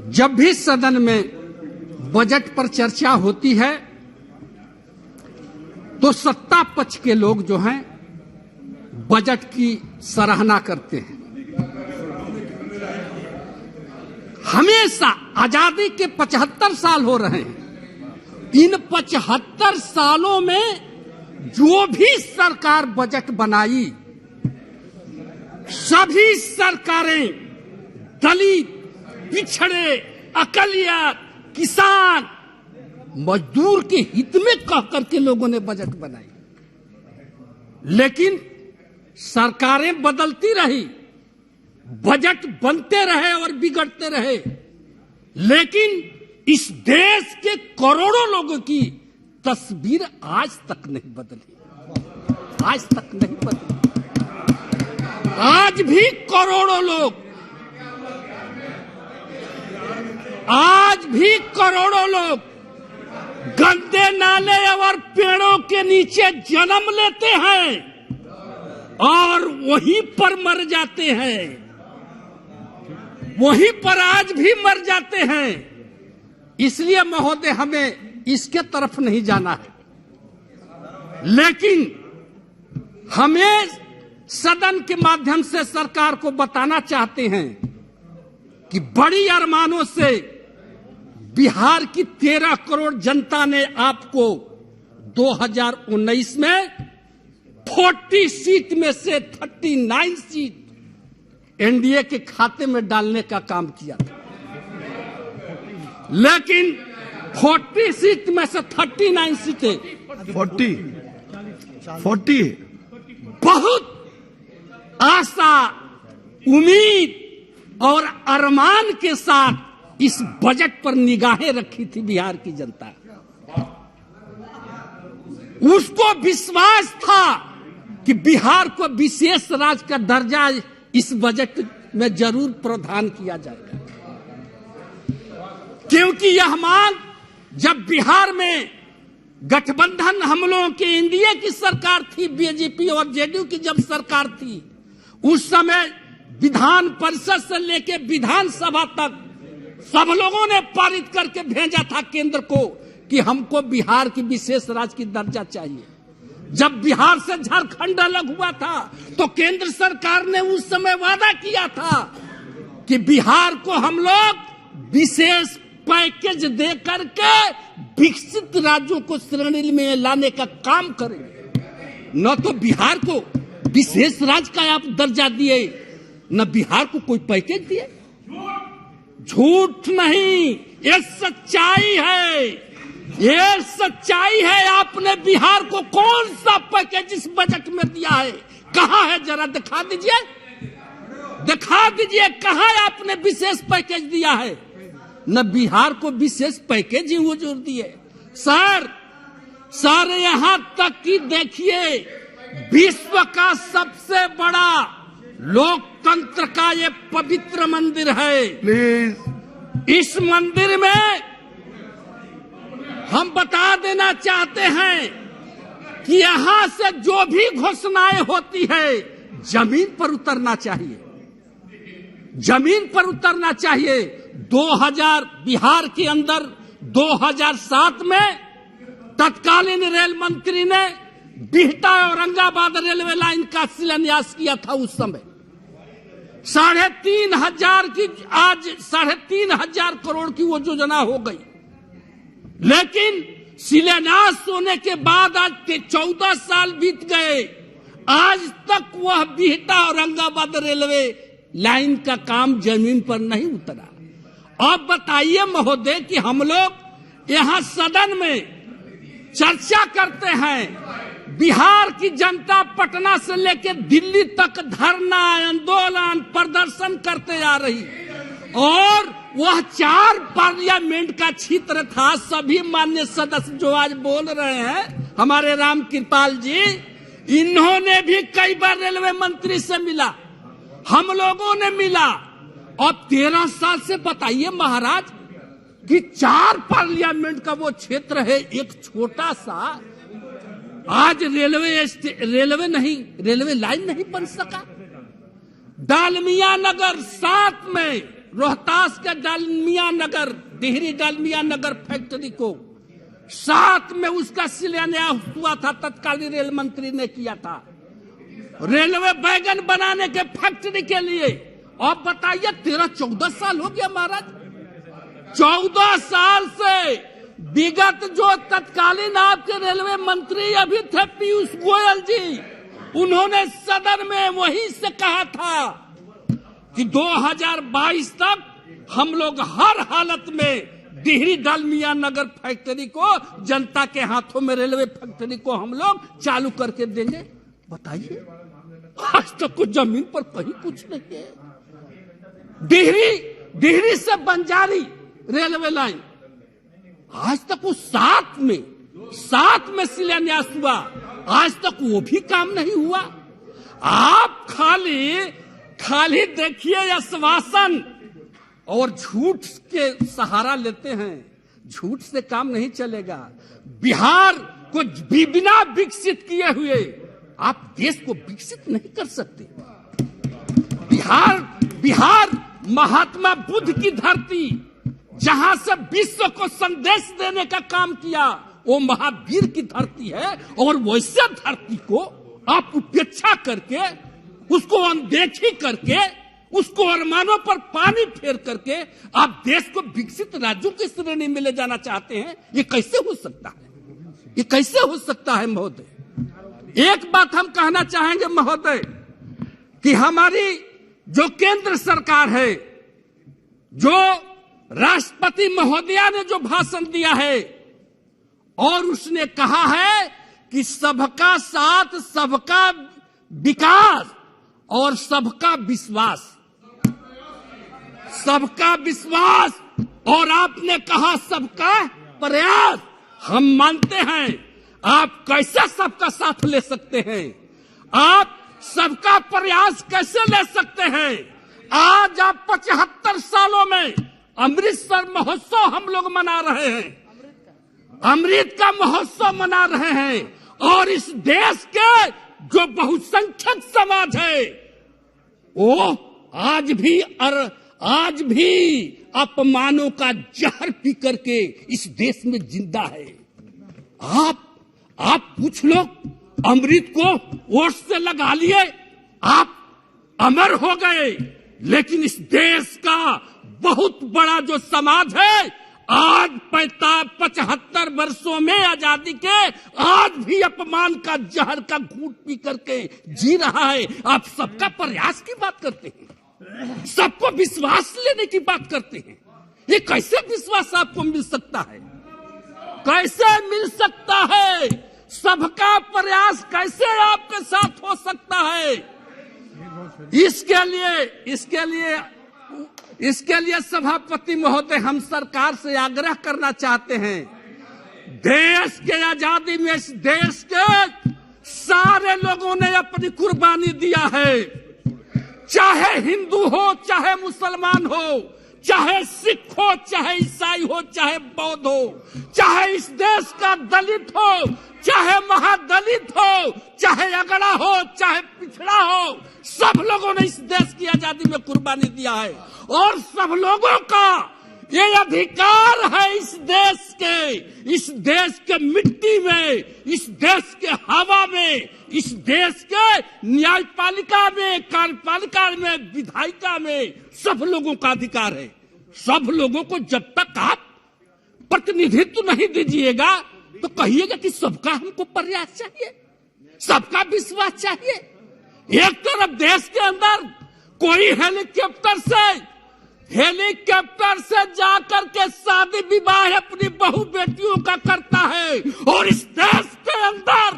जब भी सदन में बजट पर चर्चा होती है तो सत्ता पक्ष के लोग जो हैं बजट की सराहना करते हैं। हमेशा आजादी के 75 साल हो रहे हैं। इन 75 सालों में जो भी सरकार बजट बनाई, सभी सरकारें दलित, पिछड़े, अकलियत, किसान, मजदूर के हित में कह करके लोगों ने बजट बनाई। लेकिन सरकारें बदलती रही, बजट बनते रहे और बिगड़ते रहे, लेकिन इस देश के करोड़ों लोगों की तस्वीर आज तक नहीं बदली। आज तक नहीं बदली। आज भी करोड़ों लोग, आज भी करोड़ों लोग गंदे नाले और पेड़ों के नीचे जन्म लेते हैं और वहीं पर मर जाते हैं। वहीं पर आज भी मर जाते हैं। इसलिए महोदय हमें इसके तरफ नहीं जाना है, लेकिन हमें सदन के माध्यम से सरकार को बताना चाहते हैं कि बड़ी अरमानों से बिहार की 13 करोड़ जनता ने आपको 2019 में 40 सीट में से 39 सीट एनडीए के खाते में डालने का काम किया था। लेकिन 40 सीट में से 39 सीटें 40 बहुत आशा, उम्मीद और अरमान के साथ इस बजट पर निगाहें रखी थी बिहार की जनता। उसको विश्वास था कि बिहार को विशेष राज्य का दर्जा इस बजट में जरूर प्रावधान किया जाएगा, क्योंकि यह मांग जब बिहार में गठबंधन हम लोगों की एनडीए की सरकार थी, बीजेपी और जेडीयू की जब सरकार थी, उस समय विधान परिषद से लेकर विधानसभा तक सब लोगों ने पारित करके भेजा था केंद्र को कि हमको बिहार की विशेष राज्य की दर्जा चाहिए। जब बिहार से झारखंड अलग हुआ था तो केंद्र सरकार ने उस समय वादा किया था कि बिहार को हम लोग विशेष पैकेज दे करके विकसित राज्यों को श्रेणी में लाने का काम करेंगे। न तो बिहार को विशेष राज्य का आप दर्जा दिए, न बिहार को कोई पैकेज दिए। झूठ नहीं, ये सच्चाई है। ये सच्चाई है। आपने बिहार को कौन सा पैकेज इस बजट में दिया है? कहां है? जरा दिखा दीजिए, दिखा दीजिए कहां आपने विशेष पैकेज दिया है। न बिहार को विशेष पैकेज ही हुजूर दिए। सर यहां तक कि देखिए, विश्व का सबसे बड़ा लोकतंत्र का ये पवित्र मंदिर है। प्लीज, इस मंदिर में हम बता देना चाहते हैं कि यहां से जो भी घोषणाएं होती है जमीन पर उतरना चाहिए। जमीन पर उतरना चाहिए। 2000 बिहार के अंदर 2007 में तत्कालीन रेल मंत्री ने बिहटा औरंगाबाद रेलवे लाइन का शिलान्यास किया था। उस समय 3,500 की, आज 3,500 करोड़ की वो योजना हो गई। लेकिन शिलान्यास होने के बाद आज 14 साल बीत गए, आज तक वह बिहटा औरंगाबाद रेलवे लाइन का काम जमीन पर नहीं उतरा। अब बताइए महोदय कि हम लोग यहां सदन में चर्चा करते हैं, बिहार की जनता पटना से लेकर दिल्ली तक धरना, आंदोलन, प्रदर्शन करते आ रही, और वह 4 पार्लियामेंट का क्षेत्र था। सभी माननीय सदस्य जो आज बोल रहे हैं, हमारे राम कृपाल जी, इन्होंने भी कई बार रेलवे मंत्री से मिला, हम लोगों ने मिला। अब 13 साल से बताइए महाराज कि 4 पार्लियामेंट का वो क्षेत्र है, एक छोटा सा, आज रेलवे नहीं, रेलवे लाइन नहीं बन सका। डालमिया नगर 7 में रोहतास के डालमिया नगर, डिहरी डालमिया नगर फैक्ट्री को 7 में उसका शिलान्यास हुआ था, तत्कालीन रेल मंत्री ने किया था, रेलवे वैगन बनाने के फैक्ट्री के लिए। अब बताइए 13-14 साल हो गया महाराज, 14 साल से विगत जो तत्कालीन आपके रेलवे मंत्री अभी थे पीयूष गोयल जी, उन्होंने सदन में वहीं से कहा था कि 2022 तक हम लोग हर हालत में डिहरी डालमिया नगर फैक्ट्री को जनता के हाथों में रेलवे फैक्ट्री को हम लोग चालू करके देंगे। बताइए आज तक कुछ जमीन पर कहीं कुछ नहीं है। डिहरी से बंजारी रेलवे लाइन आज तक वो 7 में शिलान्यास हुआ, आज तक वो भी काम नहीं हुआ। आप खाली देखिए आश्वासन और झूठ के सहारा लेते हैं, झूठ से काम नहीं चलेगा। बिहार को बिना विकसित किए हुए आप देश को विकसित नहीं कर सकते। बिहार महात्मा बुद्ध की धरती, जहां से विश्व को संदेश देने का काम किया, वो महावीर की धरती है। और वैसे धरती को आप उपेक्षा करके, उसको अनदेखी करके, उसको अरमानों पर पानी फेर करके आप देश को विकसित राज्यों की श्रेणी में ले जाना चाहते हैं। ये कैसे हो सकता है? ये कैसे हो सकता है महोदय? एक बात हम कहना चाहेंगे महोदय कि हमारी जो केंद्र सरकार है, जो राष्ट्रपति महोदया ने जो भाषण दिया है और उसने कहा है कि सबका साथ, सबका विकास और सबका विश्वास, सबका विश्वास, और आपने कहा सबका प्रयास। हम मानते हैं आप कैसे सबका साथ ले सकते हैं, आप सबका प्रयास कैसे ले सकते हैं। आज आप 75 सालों में अमृतसर महोत्सव हम लोग मना रहे हैं, अमृत का महोत्सव मना रहे हैं। और इस देश के जो बहुसंख्यक समाज है वो आज भी अपमानों का जहर पी करके इस देश में जिंदा है। आप पूछ लो, अमृत को वोट से लगा लिए, आप अमर हो गए। लेकिन इस देश का बहुत बड़ा जो समाज है, आज 75 वर्षों में आजादी के आज भी अपमान का जहर का घूंट पी करके जी रहा है। आप सबका प्रयास की बात करते हैं, सबको विश्वास लेने की बात करते हैं। ये कैसे विश्वास आपको मिल सकता है? कैसे मिल सकता है? सबका प्रयास कैसे आपके साथ हो सकता है? इसके लिए सभापति महोदय, हम सरकार से आग्रह करना चाहते हैं, देश के आजादी में इस देश के सारे लोगों ने अपनी कुर्बानी दिया है, चाहे हिंदू हो, चाहे मुसलमान हो, चाहे सिख हो, चाहे ईसाई हो, चाहे बौद्ध हो, चाहे इस देश का दलित हो, चाहे महादलित हो, चाहे अगड़ा हो, चाहे पिछड़ा हो, सब लोगों ने इस देश की आजादी में कुर्बानी दिया है। और सब लोगों का ये अधिकार है इस देश के मिट्टी में, इस देश के हवा में, इस देश के न्यायपालिका में, कार्यपालिका में, विधायिका में, सब लोगों का अधिकार है। सब लोगों को जब तक आप प्रतिनिधित्व नहीं दीजिएगा तो कहिएगा कि सबका हमको प्रयास चाहिए, सबका विश्वास चाहिए। एक तरफ देश के अंदर कोई हेलीकॉप्टर से जाकर के शादी विवाह अपनी बहू बेटियों का करता है, और इस देश के अंदर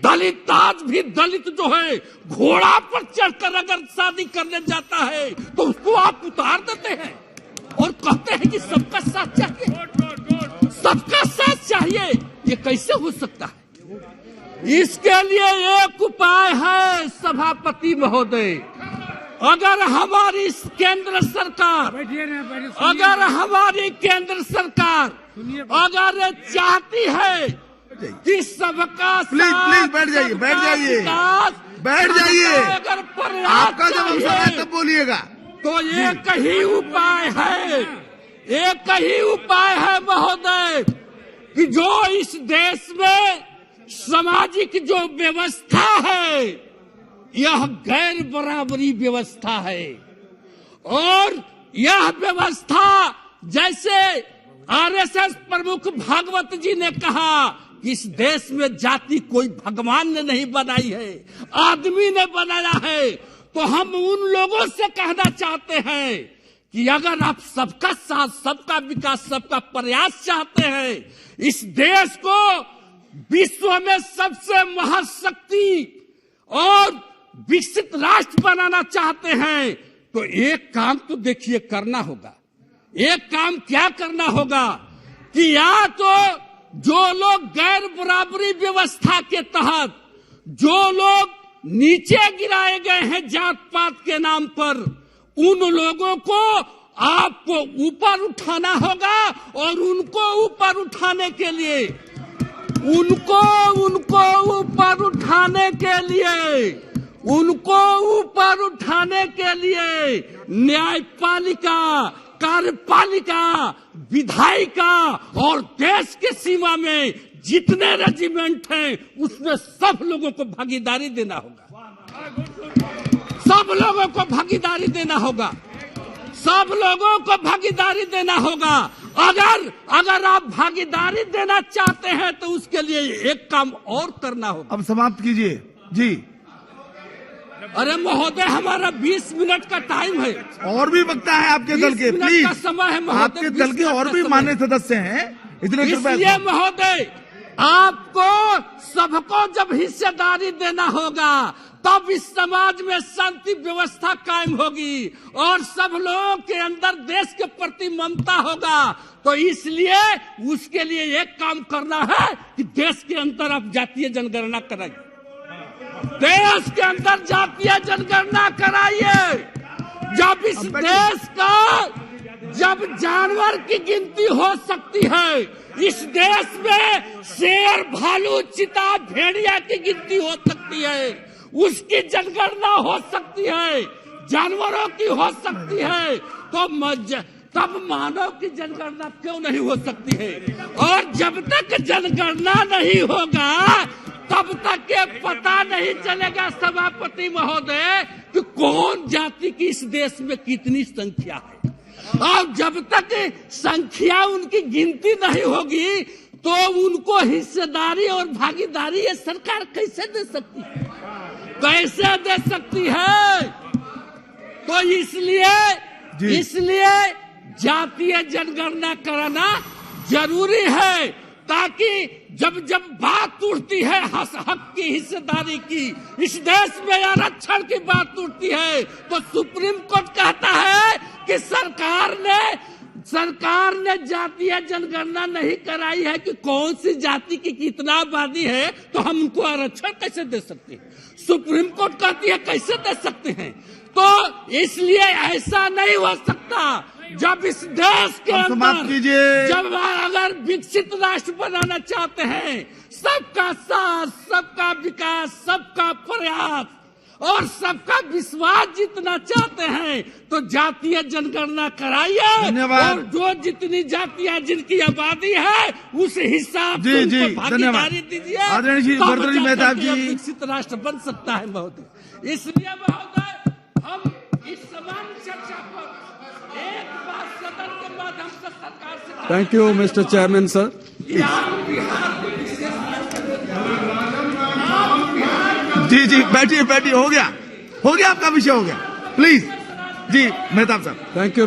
दलित, आज भी दलित जो है घोड़ा पर चढ़कर अगर शादी करने जाता है तो उसको आप उतार देते हैं और कहते हैं कि सबका साथ चाहिए, सबका साथ चाहिए। ये कैसे हो सकता है? इसके लिए एक उपाय है सभापति महोदय, अगर हमारी केंद्र सरकार अगर चाहती है कि सबका प्लीज बैठ जाइए, अगर आपका जब अवसर है तब बोलिएगा। तो एक ही उपाय है महोदय कि जो इस देश में सामाजिक जो व्यवस्था है यह गैर बराबरी व्यवस्था है और यह व्यवस्था जैसे आरएसएस प्रमुख भागवत जी ने कहा कि इस देश में जाति कोई भगवान ने नहीं बनाई है, आदमी ने बनाया है। तो हम उन लोगों से कहना चाहते हैं कि अगर आप सबका साथ, सबका विकास, सबका प्रयास चाहते हैं, इस देश को विश्व में सबसे महाशक्ति और विकसित राष्ट्र बनाना चाहते हैं, तो एक काम तो देखिए करना होगा। एक काम क्या करना होगा कि या तो जो लोग गैर बराबरी व्यवस्था के तहत जो लोग नीचे गिराए गए हैं जात पात के नाम पर, उन लोगों को आपको ऊपर उठाना होगा और उनको ऊपर उठाने के लिए उनको ऊपर उठाने के लिए न्यायपालिका, कार्यपालिका, विधायिका और देश के सीमा में जितने रेजिमेंट हैं उसमें सब लोगों को भागीदारी देना होगा। सब लोगों को भागीदारी देना होगा। अगर आप भागीदारी देना चाहते हैं तो उसके लिए एक काम और करना होगा। अब समाप्त कीजिए जी। अरे महोदय, हमारा 20 मिनट का टाइम है। और भी वक्ता है आपके दल के, प्लीज। का समय है महोदय, आपके दल के और भी मान्य सदस्य हैं, इसलिए महोदय आपको सबको जब हिस्सेदारी देना होगा तब इस समाज में शांति व्यवस्था कायम होगी और सब लोगों के अंदर देश के प्रति ममता होगा। तो इसलिए उसके लिए एक काम करना है कि देश के अंदर आप जातीय जनगणना कराइए। देश के अंदर जातीय जनगणना कराइए। जब इस देश का जब जानवर की गिनती हो सकती है, इस देश में शेर, भालू, चीता, भेड़िया की गिनती हो सकती है, उसकी जनगणना हो सकती है, जानवरों की हो सकती है, तो तब मानव की जनगणना क्यों नहीं हो सकती है? और जब तक जनगणना नहीं होगा तब तक ये पता नहीं चलेगा सभापति महोदय कि कौन जाति की इस देश में कितनी संख्या है। और जब तक संख्या उनकी गिनती नहीं होगी तो उनको हिस्सेदारी और भागीदारी ये सरकार कैसे दे सकती है? कैसे दे सकती है? तो इसलिए जातीय जनगणना कराना जरूरी है, ताकि जब बात उठती है हक की, हिस्सेदारी की, इस देश में आरक्षण की बात उठती है तो सुप्रीम कोर्ट कहता है कि सरकार ने जातीय जनगणना नहीं कराई है कि कौन सी जाति की कितना आबादी है, तो हम उनको आरक्षण कैसे दे सकते हैं? सुप्रीम कोर्ट कहती है कैसे दे सकते हैं? तो इसलिए ऐसा नहीं हो सकता। जब इस देश के अंदर जब अगर विकसित राष्ट्र बनाना चाहते हैं, सबका साथ, सबका विकास, सबका प्रयास और सबका विश्वास जीतना चाहते हैं, तो जातीय जनगणना कराइए और जो जितनी जातियां जिनकी आबादी है उस हिसाब से उनको भागीदारी दीजिए। आदरणीय भरतरी मेहता जी, विकसित राष्ट्र बन सकता है महोदय। इसलिए महोदय हम इस समान चर्चा पर एक बार सदन के माध्यम से सरकार से thank you mister chairman sir. जी बैठिए, हो गया आपका विषय हो गया, प्लीज जी मेहताब साहब। Thank you.